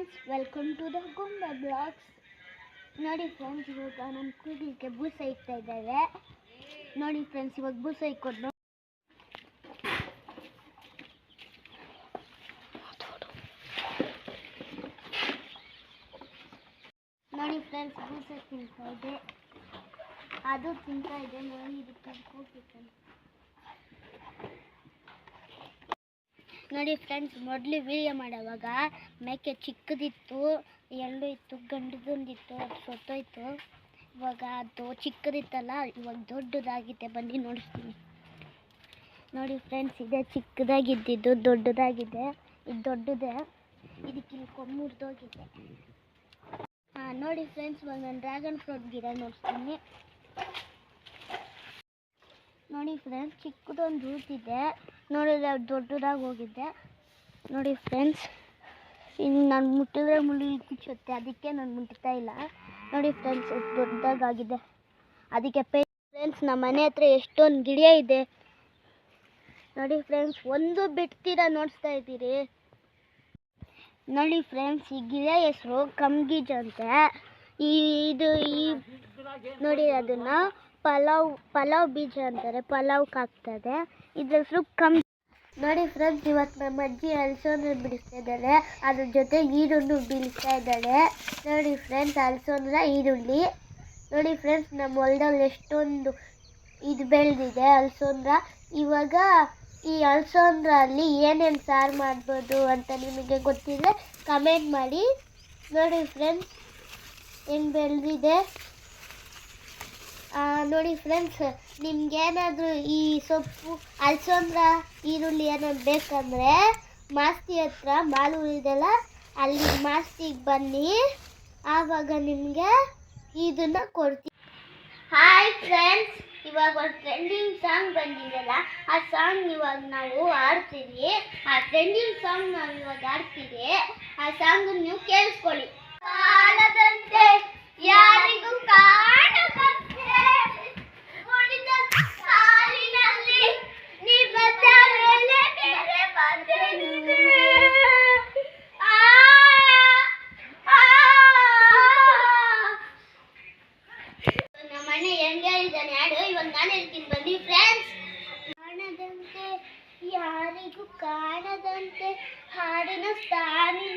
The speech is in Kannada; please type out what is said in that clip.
ಫ್ರೆಂಡ್ಸ್, ವೆಲ್ಕಮ್ ಟು ದ ಗೊಂಬೆ ಬ್ಲಾಗ್ಸ್. ನೋಡಿ ಫ್ರೆಂಡ್ಸ್, ಇವಾಗ ನಮ್ಮ ಕೂದಲಿಗೆ ಬೂಸ ಇಕ್ತಾ ಇದ್ದಾರೆ. ನೋಡಿ ಫ್ರೆಂಡ್ಸ್, ಇವಾಗ ಬೂಸ ಇಕ್ಕೊಂಡು ನೋಡಿ ಫ್ರೆಂಡ್ಸ್, ಬೂಸ ತಿಂತಾ ಇದೆ, ಅದು ತಿಂತಾ ಇದೆ. ನೋಡಿ ಇದಕ್ಕೆ ಕೂತಿದ್ದಾನೆ. ನೋಡಿ ಫ್ರೆಂಡ್ಸ್, ಮೊದಲು ವೀಡಿಯೋ ಮಾಡೋವಾಗ ಮೇಕೆ ಚಿಕ್ಕದಿತ್ತು, ಎರಡು ಇತ್ತು, ಗಂಡದೊಂದಿತ್ತು, ಅದು ಸತ್ತೋಯ್ತು. ಇವಾಗ ಅದು ಚಿಕ್ಕದಿತ್ತಲ್ಲ, ಇವಾಗ ದೊಡ್ಡದಾಗಿದೆ. ಬನ್ನಿ ನೋಡಿಸ್ತೀನಿ. ನೋಡಿ ಫ್ರೆಂಡ್ಸ್, ಇದೆ ಚಿಕ್ಕದಾಗಿದ್ದಿದ್ದು ದೊಡ್ಡದಾಗಿದೆ. ಇದು ದೊಡ್ಡದೇ, ಇದಕ್ಕೆ ಕೊಂಬು ಮುರಿದೋಗಿದೆ. ನೋಡಿ ಫ್ರೆಂಡ್ಸ್, ಇವಾಗ ನಾನು ಡ್ರ್ಯಾಗನ್ ಫ್ರೂಟ್ ಗಿಡ ನೋಡ್ತೀನಿ. ನೋಡಿ ಫ್ರೆಂಡ್ಸ್, ಚಿಕ್ಕದೊಂದು ರೂಟಿದೆ. ನೋಡಿದ್ರೆ ದೊಡ್ಡದಾಗಿ ಹೋಗಿದೆ. ನೋಡಿ ಫ್ರೆಂಡ್ಸ್, ಇನ್ನು ನಾನು ಮುಟ್ಟಿದ್ರೆ ಮುಳ್ಳು ಕಿಚ್ಚುತ್ತೆ, ಅದಕ್ಕೆ ನಾನು ಮುಟ್ತಾ ಇಲ್ಲ. ನೋಡಿ ಫ್ರೆಂಡ್ಸ್, ದೊಡ್ಡದಾಗಿದೆ. ಅದಕ್ಕೆ ಫ್ರೆಂಡ್ಸ್, ನಮ್ಮ ಮನೆ ಹತ್ರ ಎಷ್ಟೊಂದು ಗಿಡ ಇದೆ. ನೋಡಿ ಫ್ರೆಂಡ್ಸ್, ಒಂದು ಬಿಡ್ತೀರ ನೋಡಿಸ್ತಾ ಇದ್ದೀರಿ. ನೋಡಿ ಫ್ರೆಂಡ್ಸ್, ಈ ಗಿಡ ಹೆಸರು ಕಮ್ಗೀಜ್ ಅಂತೆ. ಇದು ನೋಡಿ, ಅದನ್ನು ಪಲಾವ್ ಬೀಜ ಅಂತಾರೆ, ಪಲಾವ್ಗೆ ಹಾಕ್ತದೆ. ಇದ್ರ ಹೆಸರು ನೋಡಿ ಫ್ರೆಂಡ್ಸ್, ಇವತ್ತು ನಮ್ಮ ಅಜ್ಜಿ ಅಲಸಂದೆ ಬಿಡಿಸ್ತಾ ಇದ್ದಾರೆ, ಅದ್ರ ಜೊತೆ ಈರುಳ್ಳಿ ಬೀಳಿಸ್ತಾ ಇದ್ದಾಳೆ. ನೋಡಿ ಫ್ರೆಂಡ್ಸ್, ಅಲಸಂದೆ ಈರುಳ್ಳಿ. ನೋಡಿ ಫ್ರೆಂಡ್ಸ್, ನಮ್ಮ ಹೊಲದಲ್ಲಿ ಎಷ್ಟೊಂದು ಇದು ಬೆಳೆದಿದೆ ಅಲಸಂದೆ. ಇವಾಗ ಈ ಅಲಸಂದ್ರಲ್ಲಿ ಏನೇನು ಸಾರು ಮಾಡ್ಬೋದು ಅಂತ ನಿಮಗೆ ಗೊತ್ತಿದ್ರೆ ಕಮೆಂಟ್ ಮಾಡಿ. ನೋಡಿ ಫ್ರೆಂಡ್ಸ್, ಹೆಂಗೆ ಬೆಳೆದಿದೆ. ನೋಡಿ ಫ್ರೆಂಡ್ಸ್, ನಿಮ್ಗೇನಾದರೂ ಈ ಸೊಪ್ಪು ಅಲಸಂದೆ ಈರುಳ್ಳಿ ಏನಾದ್ರು ಬೇಕಂದರೆ ಮಾಸ್ತಿ ಹತ್ರ ಮಾಲೂರು ಇದೆಲ್ಲ, ಅಲ್ಲಿ ಮಾಸ್ತಿಗೆ ಬನ್ನಿ, ಆವಾಗ ನಿಮಗೆ ಇದನ್ನು ಕೊಡ್ತೀವಿ. ಹಾಯ್ ಫ್ರೆಂಡ್ಸ್, ಇವಾಗ ಒಂದು ಟ್ರೆಂಡಿಂಗ್ ಸಾಂಗ್ ಬಂದಿದೆಯಲ್ಲ, ಆ ಸಾಂಗ್ ಇವಾಗ ನಾವು ಆಡ್ತೀವಿ. ಆ ಟ್ರೆಂಡಿಂಗ್ ಸಾಂಗ್ ನಾವು ಇವಾಗ ಆಡ್ತೀವಿ. ಆ ಸಾಂಗ್ ನೀವು ಕೇಳಿಸ್ಕೊಳ್ಳಿ. ಕಾಣದಂತೆ ಯಾರಿಗೂ ಕಾಣದಂತೆ ಉಳಿದ ಸಾಲಿನಲ್ಲಿ ನೀ ಬಂದ ಮೇಲೆ ಬೇರೆ ಬಂದೆ. ನಮ್ಮ ಅಣ್ಣ ಹೆಂಗೆ ಹೇಳಿದ್ದಾನೆ ಹಾಡು, ಇವಾಗ ನಾನು ಹೇಳ್ತೀನಿ ಬನ್ನಿ ಫ್ರೆಂಡ್ಸ್. ಕಾಣದಂತೆ ಯಾರಿಗೂ ಕಾಣದಂತೆ ಹಾಡಿನ ಸ್ಥಾನಿನ